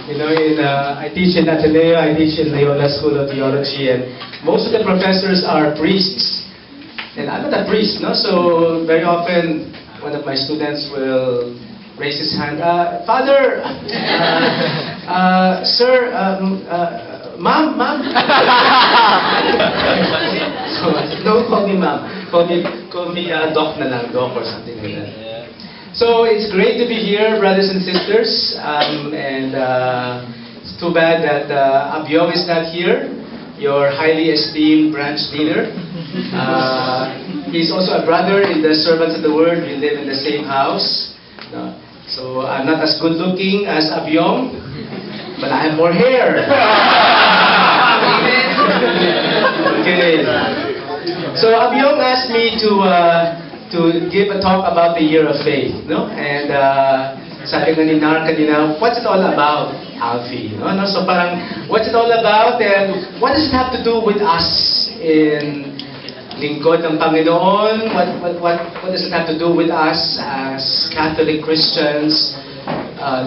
I teach in Ateneo, I teach in Loyola School of Theology, and most of the professors are priests. And I'm not a priest, no? So very often, one of my students will raise his hand, Father, Sir, Ma'am. So, don't call me Ma'am. Call me Doc na lang, Doc or something like that. So it's great to be here, brothers and sisters. It's too bad that Abyong is not here, your highly esteemed branch leader. He's also a brother in the Servants of the Word. We live in the same house. So I'm not as good looking as Abyong, but I have more hair. Okay. So Abyong asked me to give a talk about the year of faith, no? And sabi nga ni Nar kanina, what's it all about, Alfie? No? So parang, what's it all about, and what does it have to do with us in Lingkod ng Panginoon? What does it have to do with us as Catholic Christians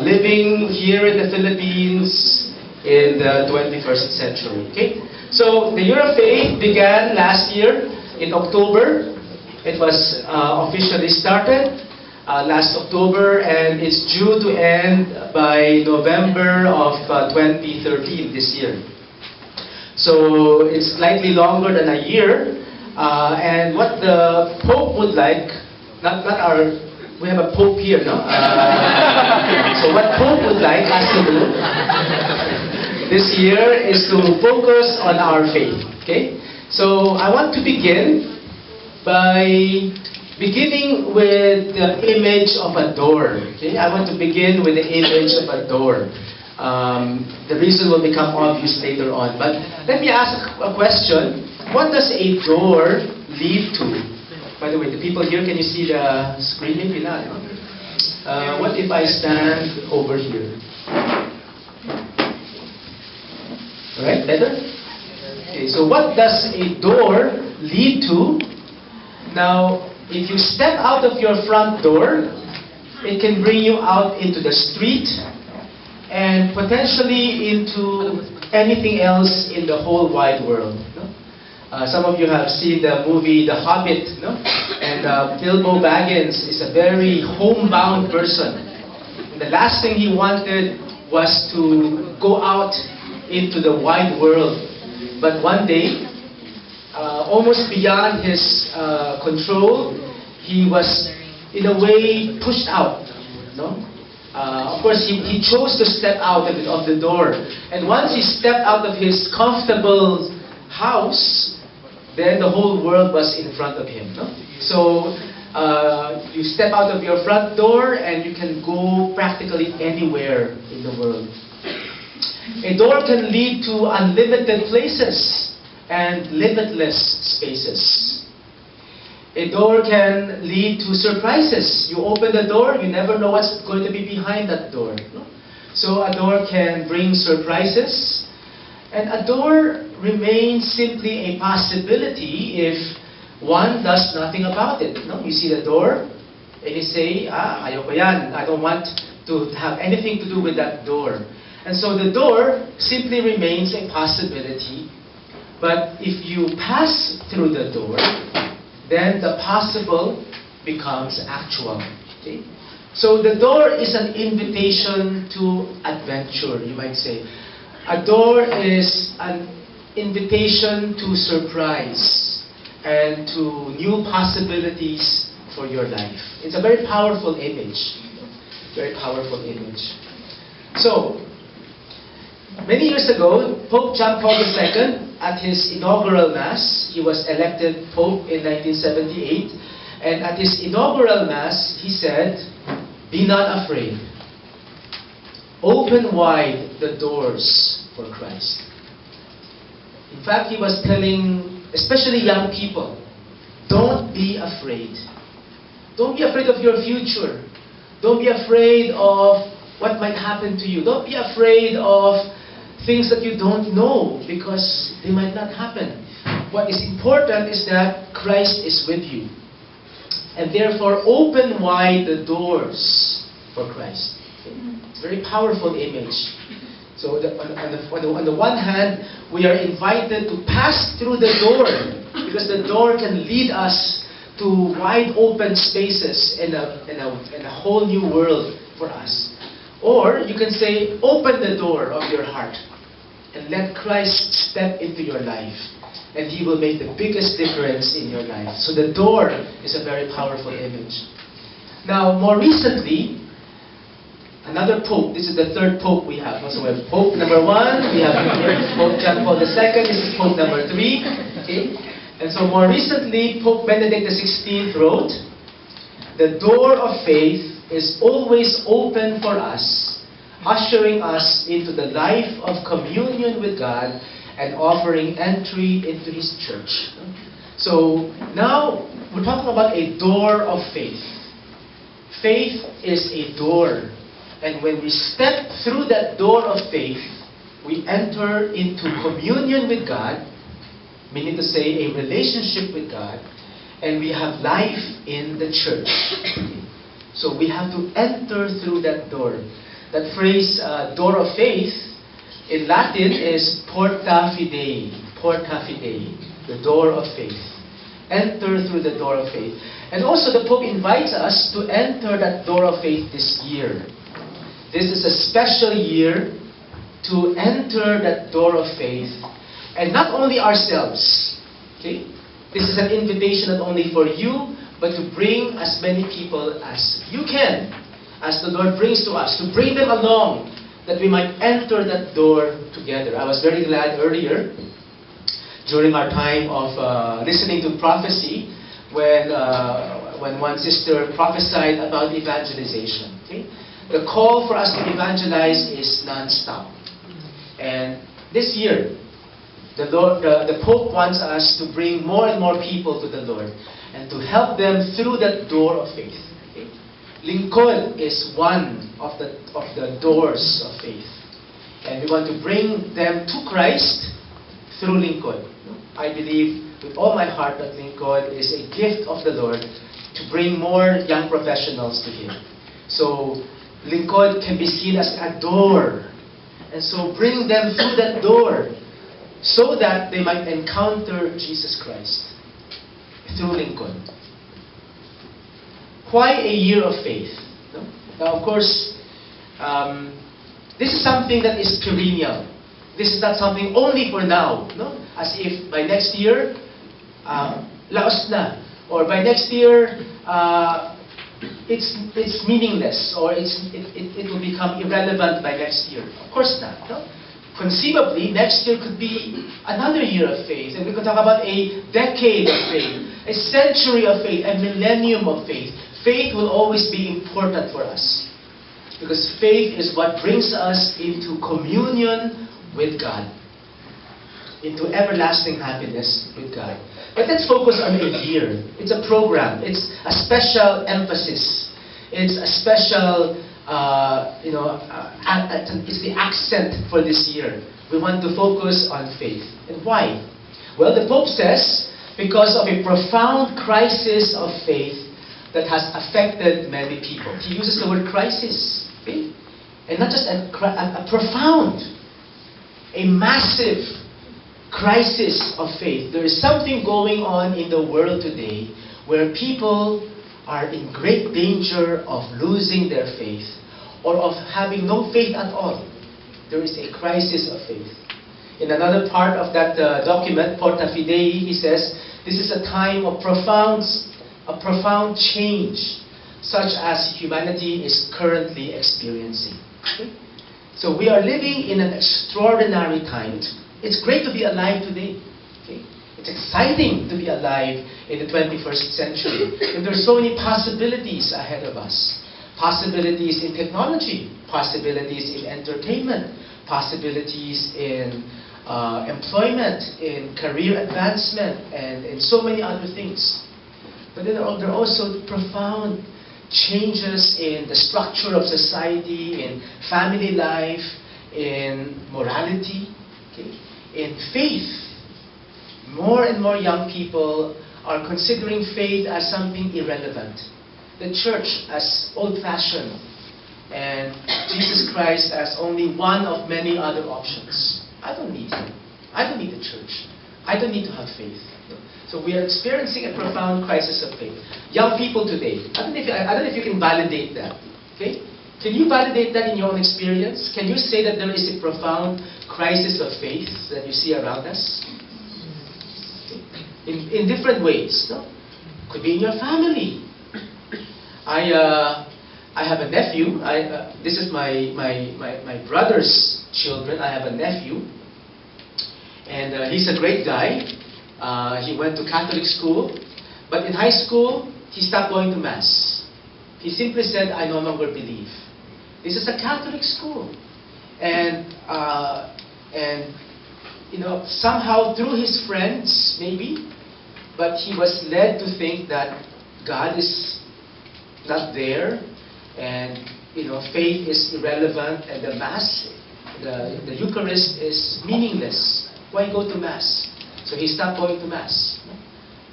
living here in the Philippines in the 21st century? Okay? So the year of faith began last year in October. It was officially started last October, and it's due to end by November of 2013 this year. So it's slightly longer than a year, and what the Pope would like, we have a Pope here, no? So what Pope would like us to do this year is to focus on our faith, okay? So I want to begin by beginning with the image of a door. Okay? I want to begin with the image of a door. The reason will become obvious later on. But let me ask a question. What does a door lead to? By the way, the people here, can you see the screen? Maybe not. What if I stand over here? Alright, better? Okay, so what does a door lead to? Now, if you step out of your front door, it can bring you out into the street and potentially into anything else in the whole wide world. No? Some of you have seen the movie The Hobbit, no? And Bilbo Baggins is a very homebound person. The last thing he wanted was to go out into the wide world. But one day, almost beyond his control, he was, in a way, pushed out. No? Of course, he chose to step out of the door. And once he stepped out of his comfortable house, then the whole world was in front of him. No? So, you step out of your front door and you can go practically anywhere in the world. A door can lead to unlimited places and limitless spaces. A door can lead to surprises. You open the door, you never know what's going to be behind that door. No? So a door can bring surprises, and a door remains simply a possibility if one does nothing about it. No? You see the door, and you say, ayoko yan. I don't want to have anything to do with that door. And so the door simply remains a possibility. But if you pass through the door, then the possible becomes actual. Okay? So the door is an invitation to adventure, you might say. A door is an invitation to surprise and to new possibilities for your life. It's a very powerful image. Very powerful image. So, many years ago, Pope John Paul II, at his inaugural Mass, he was elected Pope in 1978, and at his inaugural Mass, he said, "Be not afraid. Open wide the doors for Christ." In fact, he was telling, especially young people, don't be afraid. Don't be afraid of your future. Don't be afraid of what might happen to you. Don't be afraid of things that you don't know, because they might not happen. What is important is that Christ is with you. And therefore, open wide the doors for Christ. It's a very powerful image. So on the one hand, we are invited to pass through the door, because the door can lead us to wide open spaces in a whole new world for us. Or you can say, open the door of your heart and let Christ step into your life, and He will make the biggest difference in your life. So the door is a very powerful image. Now, more recently, another Pope. This is the third Pope we have. So we have Pope number 1, we have Pope John Paul II, this is Pope number 3. Okay? And so more recently, Pope Benedict XVI wrote, "The door of faith is always open for us, ushering us into the life of communion with God and offering entry into His church." So now we're talking about a door of faith. Faith is a door. And when we step through that door of faith, we enter into communion with God, meaning to say a relationship with God, and we have life in the church. So we have to enter through that door. That phrase, door of faith, in Latin is porta fidei. Porta fidei, the door of faith. Enter through the door of faith. And also the Pope invites us to enter that door of faith this year. This is a special year to enter that door of faith. And not only ourselves. Okay? This is an invitation not only for you, but to bring as many people as you can, as the Lord brings to us, to bring them along, that we might enter that door together. I was very glad earlier, during our time of listening to prophecy, when one sister prophesied about evangelization. Okay? The call for us to evangelize is non-stop. And this year, the Pope wants us to bring more and more people to the Lord and to help them through that door of faith. Okay? Lingkod is one of the doors of faith. And we want to bring them to Christ through Lingkod. I believe with all my heart that Lingkod is a gift of the Lord to bring more young professionals to Him. So Lingkod can be seen as a door. And so bring them through that door so that they might encounter Jesus Christ through Lingkod. Why a year of faith? No? Now, of course, this is something that is perennial. This is not something only for now. No? As if by next year, laos na. Or by next year, it's meaningless, or it will become irrelevant by next year. Of course not. No? Conceivably, next year could be another year of faith, and we could talk about a decade of faith, a century of faith, a millennium of faith. Faith will always be important for us, because faith is what brings us into communion with God, into everlasting happiness with God. But let's focus on a year. It's a program. It's a special emphasis. It's a special, it's the accent for this year. We want to focus on faith. And why? Well, the Pope says, because of a profound crisis of faith that has affected many people. He uses the word crisis. Okay? And not just a profound, a massive crisis of faith. There is something going on in the world today where people are in great danger of losing their faith or of having no faith at all. There is a crisis of faith. In another part of that document, Porta Fidei, he says, this is a time of profound change, such as humanity is currently experiencing. Okay? So we are living in an extraordinary time. It's great to be alive today. Okay? It's exciting to be alive in the 21st century. And there are so many possibilities ahead of us. Possibilities in technology, possibilities in entertainment, possibilities in employment, in career advancement, and in so many other things. But then there are also profound changes in the structure of society, in family life, in morality, okay? In faith. More and more young people are considering faith as something irrelevant. The church as old-fashioned, and Jesus Christ as only one of many other options. I don't need Him. I don't need the church. I don't need to have faith. So we are experiencing a profound crisis of faith. Young people today, I don't know if you can validate that. Okay? Can you validate that in your own experience? Can you say that there is a profound crisis of faith that you see around us? In different ways. No? Could be in your family. I have a nephew. This is my brother's children. I have a nephew. And he's a great guy. He went to Catholic school. But in high school, he stopped going to Mass. He simply said, I no longer believe. This is a Catholic school. And somehow through his friends, maybe, but he was led to think that God is not there, and faith is irrelevant, and the Mass, the Eucharist is meaningless. Why go to Mass? So he stopped going to Mass.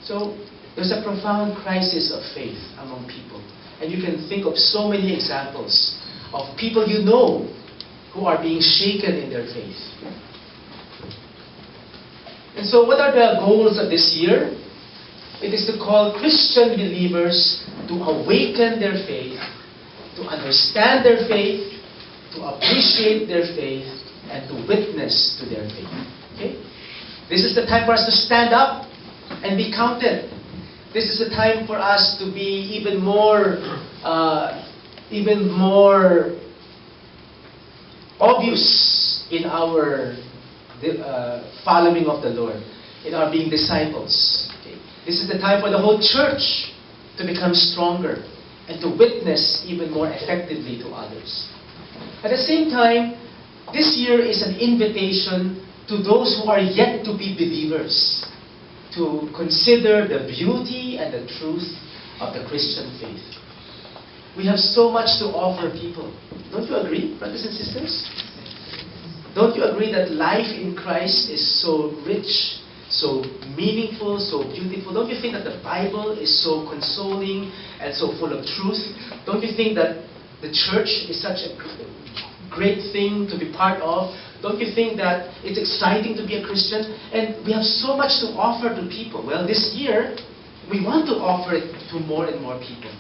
So there's a profound crisis of faith among people. And you can think of so many examples of people you know who are being shaken in their faith. And so what are the goals of this year? It is to call Christian believers to awaken their faith, to understand their faith, to appreciate their faith, and to witness to their faith. Okay? This is the time for us to stand up and be counted. This is the time for us to be even more obvious in our following of the Lord, in our being disciples. Okay? This is the time for the whole church to become stronger and to witness even more effectively to others. At the same time, this year is an invitation to those who are yet to be believers to consider the beauty and the truth of the Christian faith. We have so much to offer people. Don't you agree, brothers and sisters? Don't you agree that life in Christ is so rich, so meaningful, so beautiful? Don't you think that the Bible is so consoling and so full of truth? Don't you think that the church is such a great thing to be part of? Don't you think that it's exciting to be a Christian? And we have so much to offer to people. Well, this year, we want to offer it to more and more people.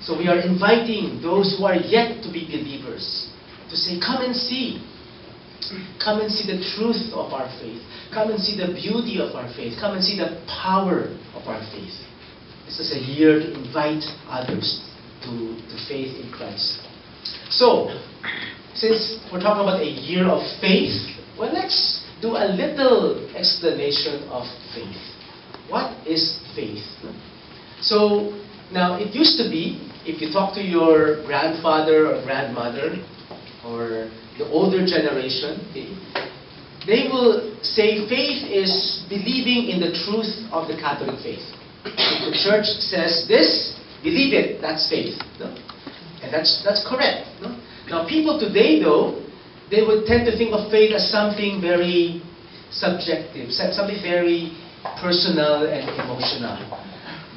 So we are inviting those who are yet to be believers to say, come and see. Come and see the truth of our faith. Come and see the beauty of our faith. Come and see the power of our faith. This is a year to invite others to faith in Christ. So, since we're talking about a year of faith, well, let's do a little explanation of faith. What is faith? So, now it used to be, if you talk to your grandfather or grandmother, or the older generation, they will say faith is believing in the truth of the Catholic faith. If the church says this, believe it, that's faith. No? And that's correct. No? Now people today, though, they would tend to think of faith as something very subjective, something very personal and emotional.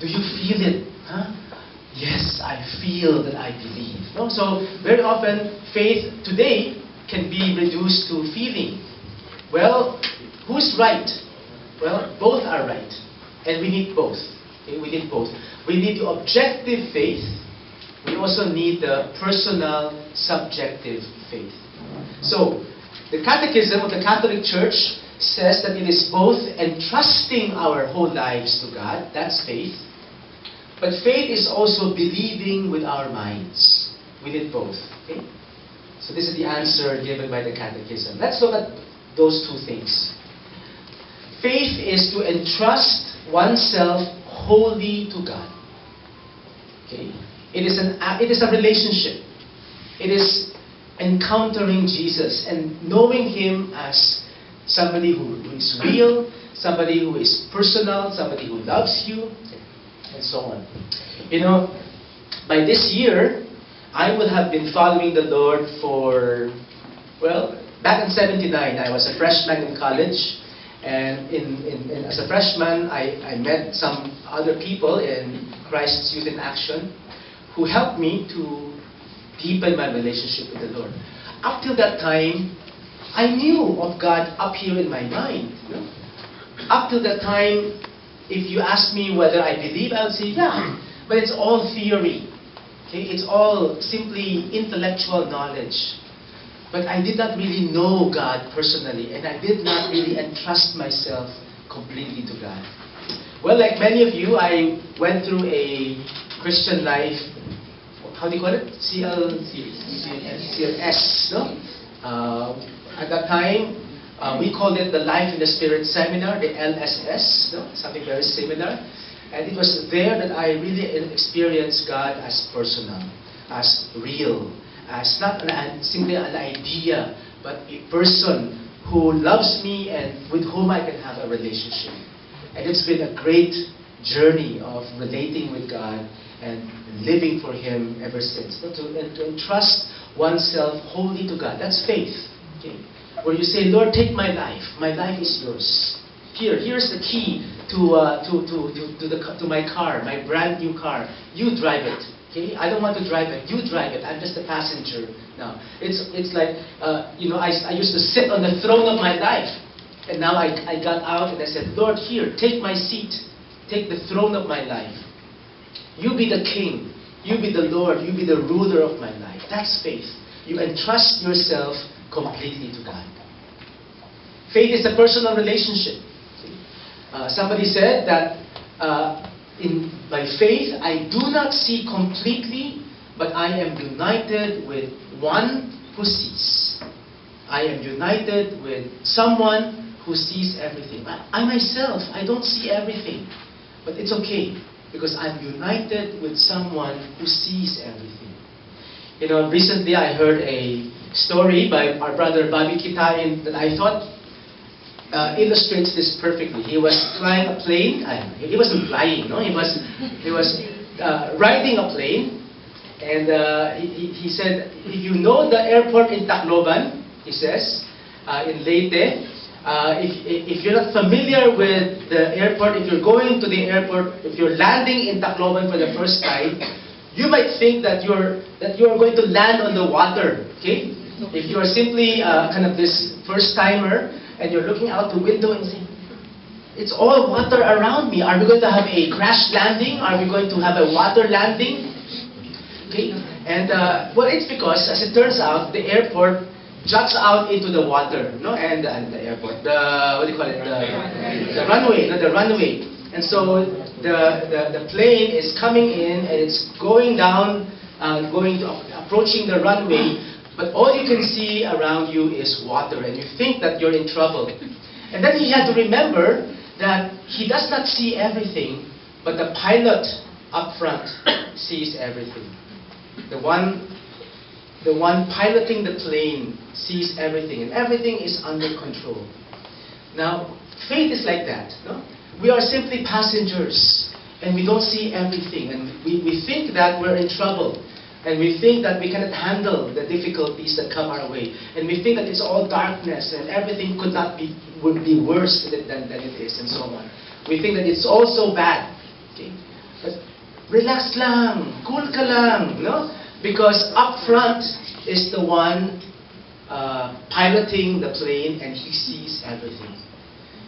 Do you feel it? Huh? Yes, I feel that I believe. No? So very often, faith today can be reduced to feeling. Well, who's right? Well, both are right. And we need both. Okay? We need both. We need the objective faith. We also need the personal, subjective faith. So, the Catechism of the Catholic Church says that it is both entrusting our whole lives to God, that's faith, but faith is also believing with our minds. We need both. Okay? So this is the answer given by the Catechism. Let's look at those two things. Faith is to entrust oneself wholly to God. Okay? It is a relationship. It is encountering Jesus and knowing Him as somebody who is real, somebody who is personal, somebody who loves you, and so on. You know, by this year, I would have been following the Lord for, well, back in '79, I was a freshman in college. And as a freshman, I met some other people in Christ's Youth in Action who helped me to deepen my relationship with the Lord. Up till that time, I knew of God up here in my mind. You know? Up till that time, if you ask me whether I believe, I'll say, yeah. But it's all theory. Okay? It's all simply intellectual knowledge. But I did not really know God personally, and I did not really entrust myself completely to God. Well, like many of you, I went through a Christian life. How do you call it? CLS, no? At that time, we called it the Life in the Spirit Seminar, the LSS, no? Something very similar. And it was there that I really experienced God as personal, as real, as not simply an idea, but a person who loves me and with whom I can have a relationship. And it's been a great journey of relating with God and living for Him ever since. To entrust oneself wholly to God. That's faith. Okay? Where you say, Lord, take my life. My life is yours. Here's the key to my car, my brand new car. You drive it. Okay? I don't want to drive it. You drive it. I'm just a passenger now. It's like, I used to sit on the throne of my life. And now I got out and I said, Lord, here, take my seat. Take the throne of my life. You be the king. You be the Lord. You be the ruler of my life. That's faith. You entrust yourself completely to God. Faith is a personal relationship. Somebody said that by faith, I do not see completely, but I am united with one who sees. I am united with someone who sees everything. I myself, I don't see everything. But it's okay, because I'm united with someone who sees everything. You know, recently I heard a story by our brother Bobby Kitain that I thought illustrates this perfectly. He was flying a plane. He wasn't flying, no? He was riding a plane. And he said, if you know the airport in Tacloban, he says, in Leyte, if you're not familiar with the airport, if you're going to the airport, if you're landing in Tacloban for the first time, you might think that you're going to land on the water. Okay? If you're simply kind of this first timer and you're looking out the window and saying, it's all water around me. Are we going to have a crash landing? Are we going to have a water landing? Okay? And well, it's because, as it turns out, the airport juts out into the water, no? And the airport, what do you call it? The runway, no? The runway. And so the plane is coming in and it's going down, approaching the runway, but all you can see around you is water, and you think that you're in trouble. And then he had to remember that he does not see everything, but the pilot up front sees everything. The one piloting the plane sees everything, and everything is under control. Now, faith is like that. No? We are simply passengers, and we don't see everything, and we think that we're in trouble, and we think that we cannot handle the difficulties that come our way, and we think that it's all darkness, and everything would be worse than it is, and so on. We think that it's all so bad. Okay? But relax lang, cool ka lang, no? Because up front is the one piloting the plane, and he sees everything.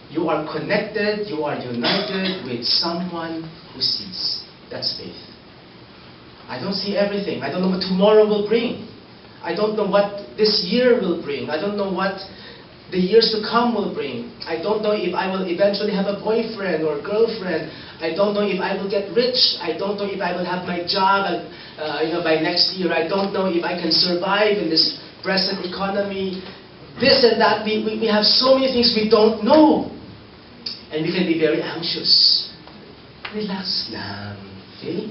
You are connected, you are united with someone who sees. That's faith. I don't see everything. I don't know what tomorrow will bring. I don't know what this year will bring. I don't know what the years to come will bring. I don't know if I will eventually have a boyfriend or girlfriend. I don't know if I will get rich. I don't know if I will have my job by next year. I don't know if I can survive in this present economy. This and that. We have so many things we don't know. And we can be very anxious. Relax lang. Okay?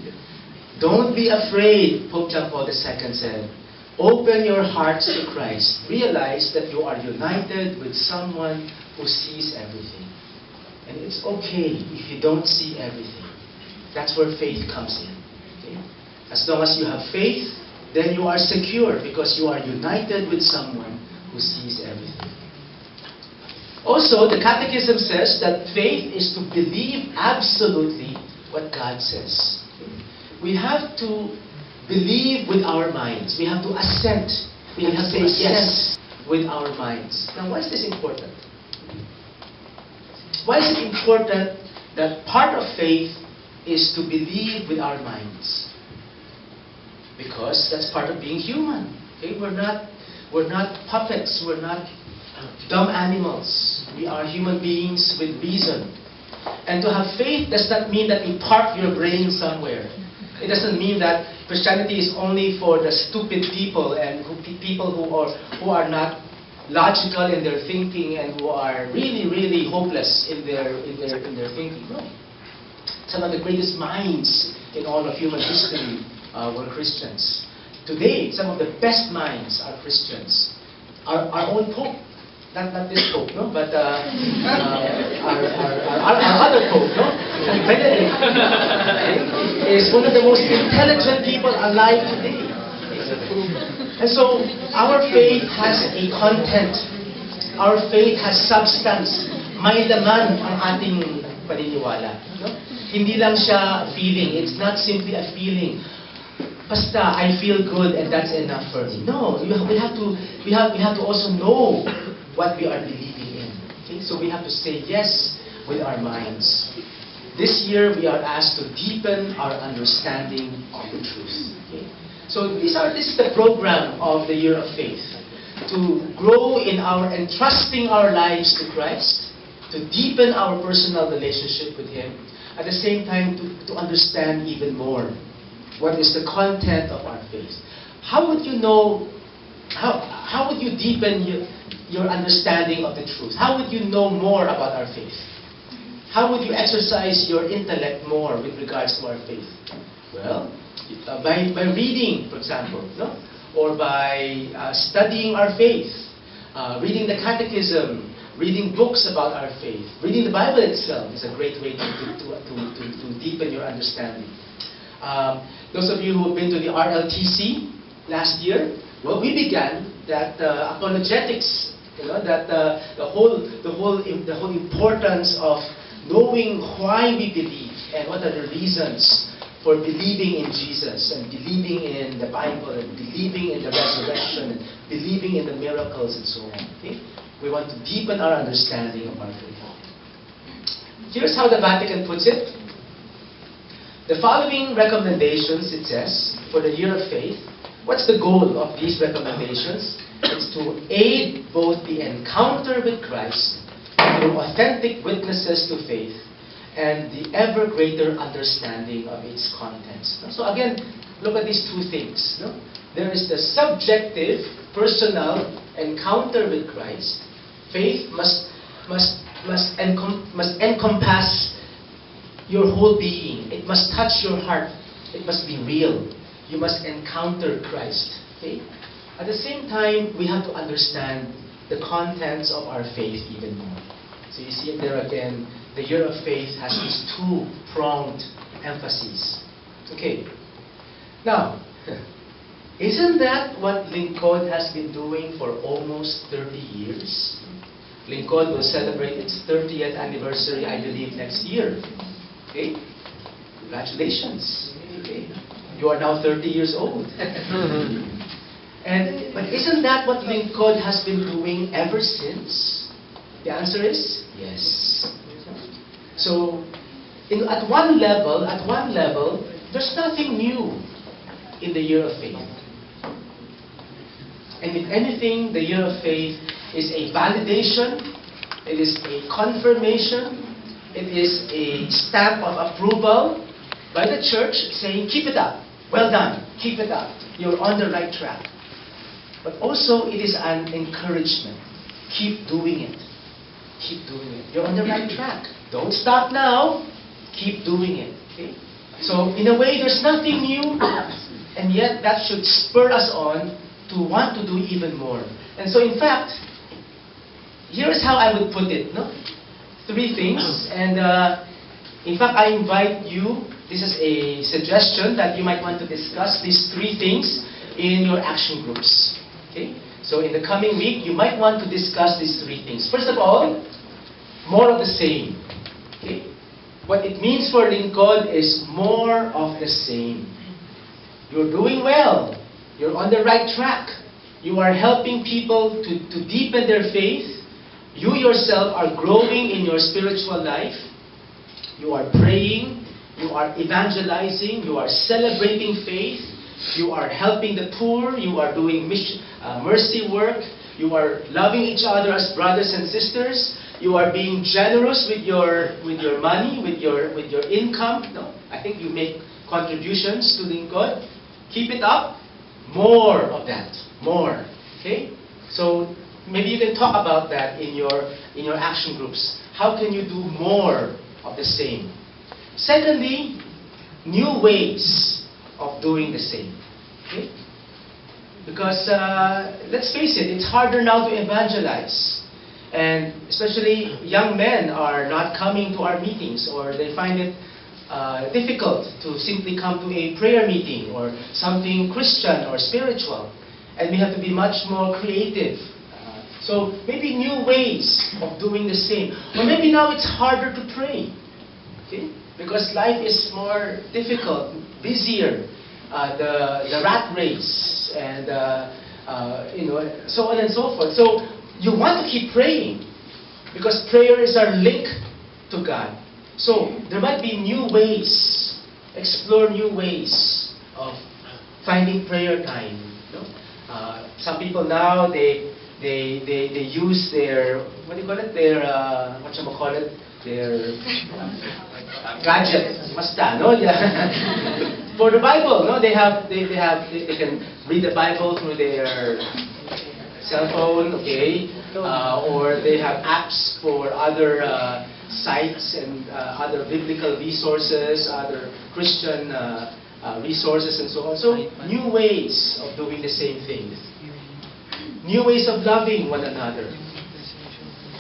Don't be afraid, Pope John Paul II said. Open your hearts to Christ. Realize that you are united with someone who sees everything. And it's okay if you don't see everything. That's where faith comes in. Okay? As long as you have faith, then you are secure because you are united with someone who sees everything. Also, the Catechism says that faith is to believe absolutely what God says. We have to believe with our minds. We have to assent. We have to say yes with our minds. Now, why is this important? Why is it important that part of faith is to believe with our minds? Because that's part of being human. Okay? We're not puppets. We're not dumb animals. We are human beings with reason. And to have faith does not mean that you park your brain somewhere. It doesn't mean that Christianity is only for the stupid people and people who are not logical in their thinking and who are really, really hopeless in their thinking. No. Some of the greatest minds in all of human history were Christians. Today, some of the best minds are Christians. Our own Pope, not this Pope, no, but our other Pope, no, Benedict, is one of the most intelligent people alive today. And so, our faith has a content. Our faith has substance. May laman ang ating paniniwala. No? Hindi lang siya feeling. It's not simply a feeling. Basta, I feel good and that's enough for me. No, we have to also know what we are believing in. Okay? So we have to say yes with our minds. This year, we are asked to deepen our understanding of the truth. Okay? So this is the program of the Year of Faith. To grow in our entrusting our lives to Christ, to deepen our personal relationship with Him, at the same time to understand even more what is the content of our faith. How would you know, how would you deepen your understanding of the truth? How would you know more about our faith? How would you exercise your intellect more with regards to our faith? Well, by reading, for example, no? Or by studying our faith, reading the catechism, reading books about our faith, reading the Bible itself is a great way to deepen your understanding. Those of you who have been to the RLTC last year, well, we began that apologetics, that the whole importance of knowing why we believe and what are the reasons for believing in Jesus and believing in the Bible and believing in the resurrection and believing in the miracles and so on. Okay? We want to deepen our understanding of our faith. Here's how the Vatican puts it. The following recommendations, it says, for the Year of Faith. What's the goal of these recommendations? It's to aid both the encounter with Christ through authentic witnesses to faith and the ever greater understanding of its contents. So again, look at these two things. No? There is the subjective, personal encounter with Christ. Faith must encompass your whole being. It must touch your heart. It must be real. You must encounter Christ. Okay? At the same time, we have to understand the contents of our faith even more. So you see it there again. The Year of Faith has these two-pronged emphases. Okay. Now, isn't that what Lingkod has been doing for almost 30 years? Lingkod will celebrate its 30th anniversary, I believe, next year. Okay? Congratulations. Okay? You are now 30 years old. But isn't that what Lingkod has been doing ever since? The answer is yes. So, at one level, there's nothing new in the Year of Faith. And if anything, the Year of Faith is a validation, it is a confirmation, it is a stamp of approval by the church saying, keep it up, well done, keep it up, you're on the right track. But also, it is an encouragement. Keep doing it. Keep doing it. You're on the right track. Don't stop now. Keep doing it. Okay? So, in a way, there's nothing new, and yet that should spur us on to want to do even more. And so, in fact, here's how I would put it. No? 3 things, and in fact, I invite you, this is a suggestion that you might want to discuss these 3 things in your action groups. Okay? So in the coming week, you might want to discuss these 3 things. First of all, more of the same. Okay? What it means for Lingkod is more of the same. You're doing well. You're on the right track. You are helping people to deepen their faith. You yourself are growing in your spiritual life. You are praying. You are evangelizing. You are celebrating faith. You are helping the poor. You are doing mercy work. You are loving each other as brothers and sisters. You are being generous with your money, with your income. No? I think you make contributions to Lingkod. Keep it up. More of that. More. Okay? So maybe you can talk about that in your action groups. How can you do more of the same? Secondly, new ways of doing the same. Okay? Because let's face it, it's harder now to evangelize. And especially young men are not coming to our meetings, or they find it difficult to simply come to a prayer meeting or something Christian or spiritual. And we have to be much more creative. So maybe new ways of doing the same. Or maybe now it's harder to pray. Okay? Because life is more difficult, busier. The rat race and so on and so forth. So you want to keep praying because prayer is our link to God. So there might be new ways, explore new ways of finding prayer time. You know? Some people now they use their their gadget, basta, no? Yeah. For the Bible, no, they can read the Bible through their cell phone, okay, or they have apps for other sites and other biblical resources, other Christian resources, and so on. So new ways of doing the same thing, new ways of loving one another,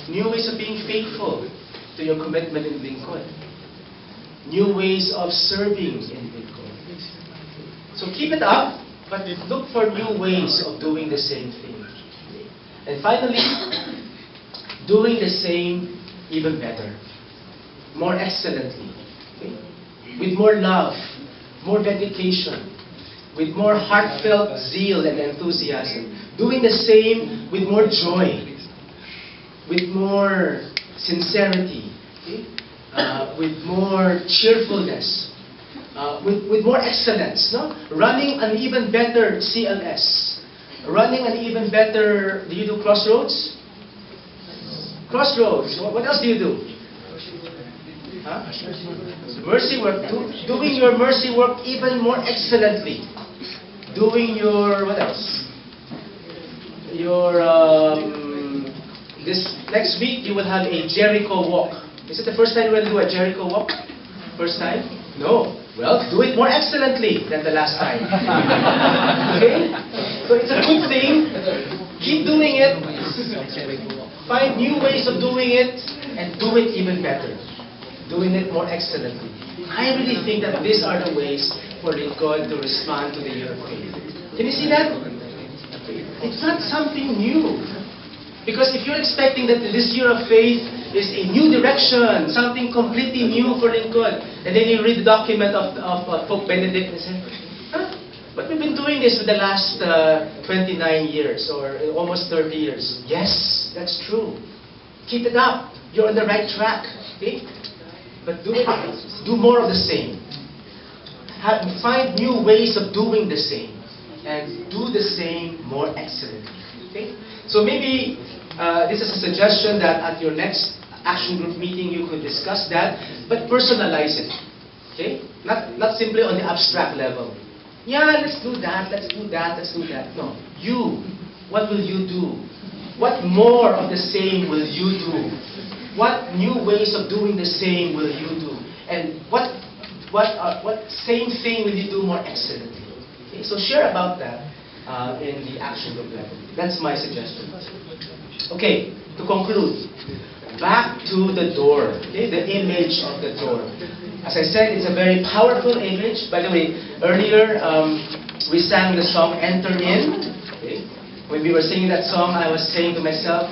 new ways of being faithful to your commitment in Lingkod, new ways of serving in Lingkod. So keep it up, but look for new ways of doing the same thing. And finally, doing the same even better, more excellently, okay? With more love, more dedication, with more heartfelt zeal and enthusiasm, doing the same with more joy, with more sincerity, okay? With more cheerfulness, with more excellence, no? Running an even better CLS, running an even better, do you do Crossroads? Crossroads, what else do you do? Huh? Mercy work, doing your mercy work even more excellently. Doing your, what else? Your, this next week you will have a Jericho walk. Is it the first time you will do a Jericho walk? First time? No. Well, do it more excellently than the last time. Okay? So it's a good thing. Keep doing it. Find new ways of doing it and do it even better. Doing it more excellently. I really think that these are the ways for God to respond to the year of faith. Can you see that? It's not something new. Because if you're expecting that this year of faith is a new direction, something completely new for Lingkod, and then you read the document of Pope Benedict and say, huh? But we've been doing this for the last 29 years or almost 30 years. Yes, that's true. Keep it up. You're on the right track. Okay? But do more of the same. Find new ways of doing the same. And do the same more excellently. Okay? So maybe this is a suggestion that at your next action group meeting you could discuss that, but personalize it. Okay? Not simply on the abstract level. Yeah, let's do that, let's do that, let's do that. No. You, what will you do? What more of the same will you do? What new ways of doing the same will you do? And what same thing will you do more excellently? Okay? So share about that in the action group level. That's my suggestion. Okay, to conclude, back to the door, okay, the image of the door. As I said, it's a very powerful image. By the way, earlier we sang the song Enter In. Okay? When we were singing that song, I was saying to myself,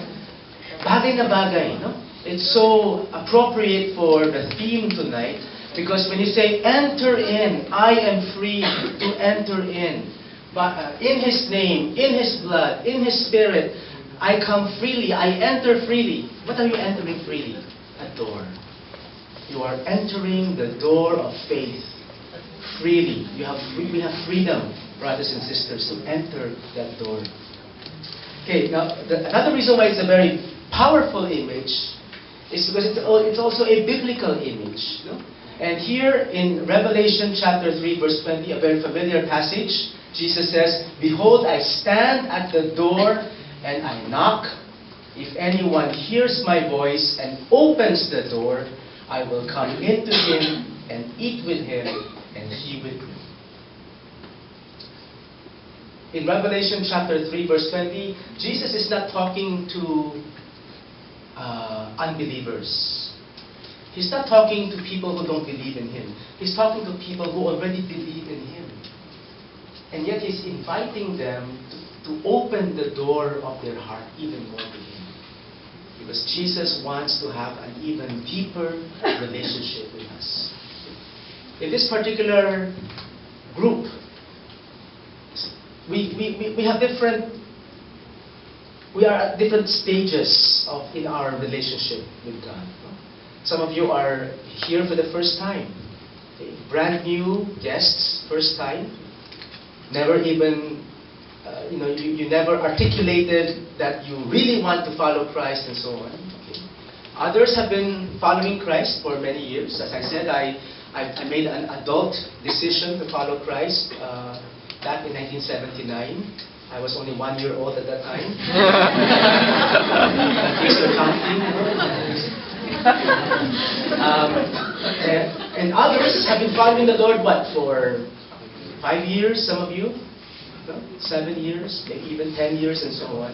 bagay na bagay, no? It's so appropriate for the theme tonight, Because when you say, enter in, I am free to enter in. But in His name, in His blood, in His Spirit, I come freely, I enter freely. What are you entering freely? A door. You are entering the door of faith freely. We have freedom, brothers and sisters, to enter that door. Okay, now another reason why it's a very powerful image is because it's also a biblical image. No? And here in Revelation chapter 3, verse 20, a very familiar passage, Jesus says, "Behold, I stand at the door and I knock. If anyone hears my voice and opens the door, I will come into him and eat with him and he with me." In Revelation chapter 3, verse 20, Jesus is not talking to unbelievers. He's not talking to people who don't believe in Him. He's talking to people who already believe in Him. And yet He's inviting them to open the door of their heart even more to Him. Because Jesus wants to have an even deeper relationship with us. In this particular group, we have we are at different stages in our relationship with God. Some of you are here for the first time. Okay? Brand new guests, first time. Never even, you never articulated that you really want to follow Christ and so on. Okay? Others have been following Christ for many years. As I said, I made an adult decision to follow Christ back in 1979. I was only 1 year old at that time. Please are counting. And others have been following the Lord, for 5 years, some of you? No? 7 years, maybe even 10 years and so on.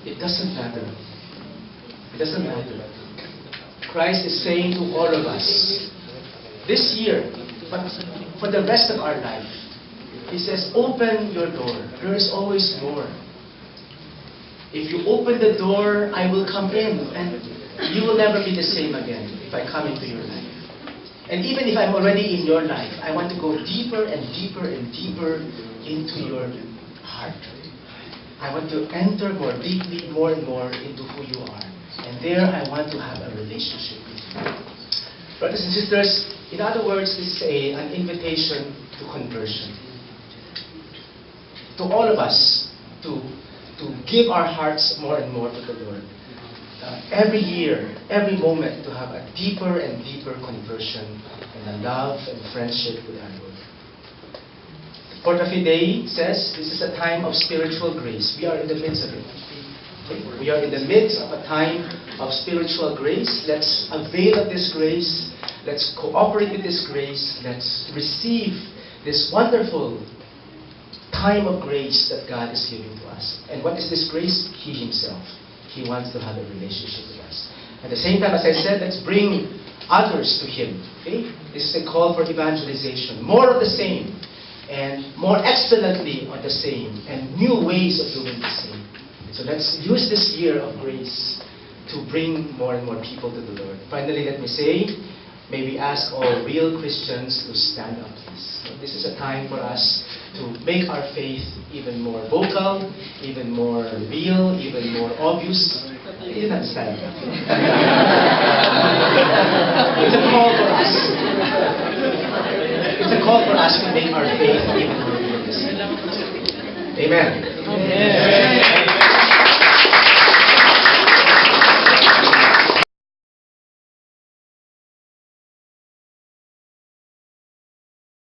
It doesn't matter. It doesn't matter. Christ is saying to all of us, this year, but for the rest of our life, He says, open your door. There is always more. If you open the door, I will come in, and you will never be the same again if I come into your life. And even if I'm already in your life, I want to go deeper and deeper and deeper into your heart. I want to enter more deeply, more and more into who you are. And there I want to have a relationship with you. Brothers and sisters, in other words, this is an invitation to conversion. To all of us, to give our hearts more and more to the Lord. Every year, every moment, to have a deeper and deeper conversion and a love and friendship with our Lord. Porta Fidei says this is a time of spiritual grace. We are in the midst of it. Okay? We are in the midst of a time of spiritual grace. Let's avail of this grace. Let's cooperate with this grace. Let's receive this wonderful time of grace that God is giving to us. And what is this grace? He Himself. He wants to have a relationship with us. At the same time, as I said, let's bring others to Him. Okay? This is a call for evangelization. More of the same. And more excellently of the same. And new ways of doing the same. So let's use this year of grace to bring more and more people to the Lord. Finally, let me say, may we ask all real Christians to stand up, please. This is a time for us to make our faith even more vocal, even more real, even more obvious. You didn't understand. It's a call for us. It's a call for us to make our faith even more real. Amen. Amen.